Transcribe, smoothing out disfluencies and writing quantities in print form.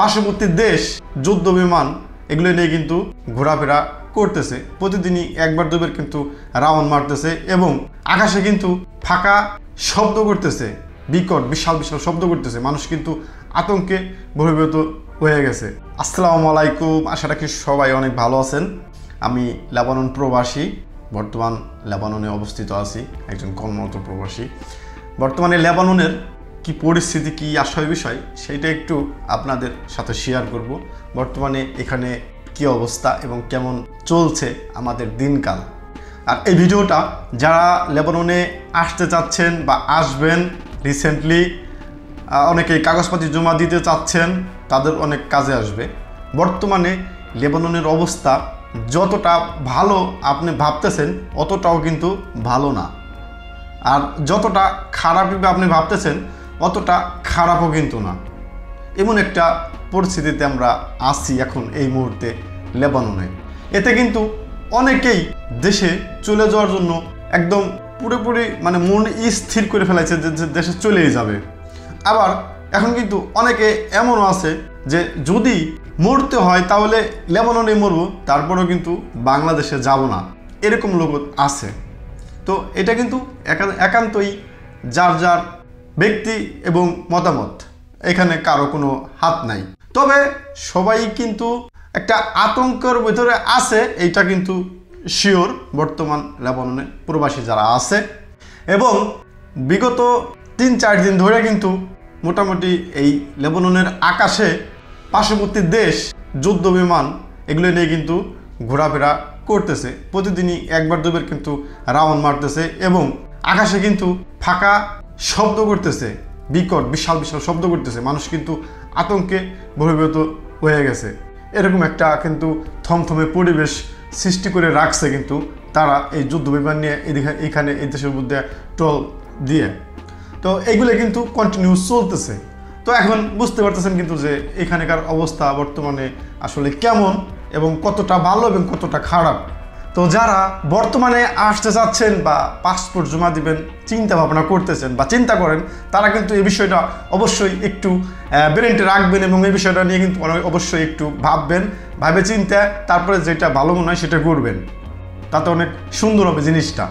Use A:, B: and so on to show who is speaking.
A: পার্শ্ববর্তী দেশ যুদ্ধ বিমান এগুলো নিয়ে কিন্তু ঘোরাফেরা করতেছে। প্রতিদিনই একবার দুবার কিন্তু রাউন্ড মারতেছে এবং আকাশে কিন্তু ফাঁকা শব্দ করতেছে, বিকট বিশাল বিশাল শব্দ করতেছে। মানুষ কিন্তু আতঙ্কে বহির্ভূত হয়ে গেছে। আসসালামু আলাইকুম, আশা রাখি সবাই অনেক ভালো আছেন। আমি লেবানন প্রবাসী, বর্তমান লেবাননে অবস্থিত আছি, একজন কর্মরত প্রবাসী। বর্তমানে লেবাননের কি পরিস্থিতি, কি আশয় বিষয়, সেইটা একটু আপনাদের সাথে শেয়ার করব। বর্তমানে এখানে কি অবস্থা এবং কেমন চলছে আমাদের দিনকাল। আর এই ভিডিওটা যারা লেবাননে আসতে চাচ্ছেন বা আসবেন, রিসেন্টলি অনেকেই কাগজপাতি জমা দিতে চাচ্ছেন, তাদের অনেক কাজে আসবে। বর্তমানে লেবাননের অবস্থা যতটা ভালো আপনি ভাবতেছেন অতটাও কিন্তু ভালো না, আর যতটা খারাপ আপনি ভাবতেছেন অতটা খারাপও কিন্তু না। এমন একটা পরিস্থিতিতে আমরা আছি এখন এই মুহূর্তে লেবাননে। এতে কিন্তু অনেকেই দেশে চলে যাওয়ার জন্য একদম পুরোপুরি মন স্থির করে ফেলেছে যে দেশে চলেই যাবে। আবার এখন কিন্তু অনেকে এমনও আছে যে যদি মরতে হয় তাহলে লেবাননে মরবো, তারপরেও কিন্তু বাংলাদেশে যাব না, এরকম লোক আছে। তো এটা কিন্তু একান্তই যার যার ব্যক্তি এবং মতামত, এখানে কারো কোনো হাত নাই। তবে সবাই কিন্তু একটা আতঙ্কের ভিতরে আছে, এইটা কিন্তু শিওর। বর্তমান লেবাননে প্রবাসী যারা আছে এবং বিগত 3-4 দিন ধরে কিন্তু মোটামুটি এই লেবাননের আকাশে পার্শ্ববর্তী দেশ যুদ্ধ বিমান এগুলো নিয়ে কিন্তু ঘোরাফেরা করতেছে। প্রতিদিনই একবার দুবার কিন্তু রাউন্ড মারতেছে এবং আকাশে কিন্তু ফাঁকা শব্দ করতেছে, বিকট বিশাল বিশাল শব্দ করতেছে। মানুষ কিন্তু আতঙ্কে বহির্ভূত হয়ে গেছে। এরকম একটা কিন্তু থমথমে পরিবেশ সৃষ্টি করে রাখছে কিন্তু তারা এই যুদ্ধ বিমান নিয়ে এখানে এই দেশের মধ্যে ট্রল দিয়ে। তো এইগুলো কিন্তু কন্টিনিউ চলতেছে। তো এখন বুঝতে পারতেছেন কিন্তু যে এখানকার অবস্থা বর্তমানে আসলে কেমন এবং কতটা ভালো এবং কতটা খারাপ। তো যারা বর্তমানে আসতে চাচ্ছেন বা পাসপোর্ট জমা দিবেন চিন্তা ভাবনা করতেছেন বা চিন্তা করেন, তারা কিন্তু এই বিষয়টা অবশ্যই একটু ব্রেনটে রাখবেন এবং এই বিষয়টা নিয়ে কিন্তু অবশ্যই একটু ভাববেন, ভাবে চিন্তা তারপরে যেটা ভালো মনে হয় সেটা করবেন, তাতে অনেক সুন্দর হবে জিনিসটা।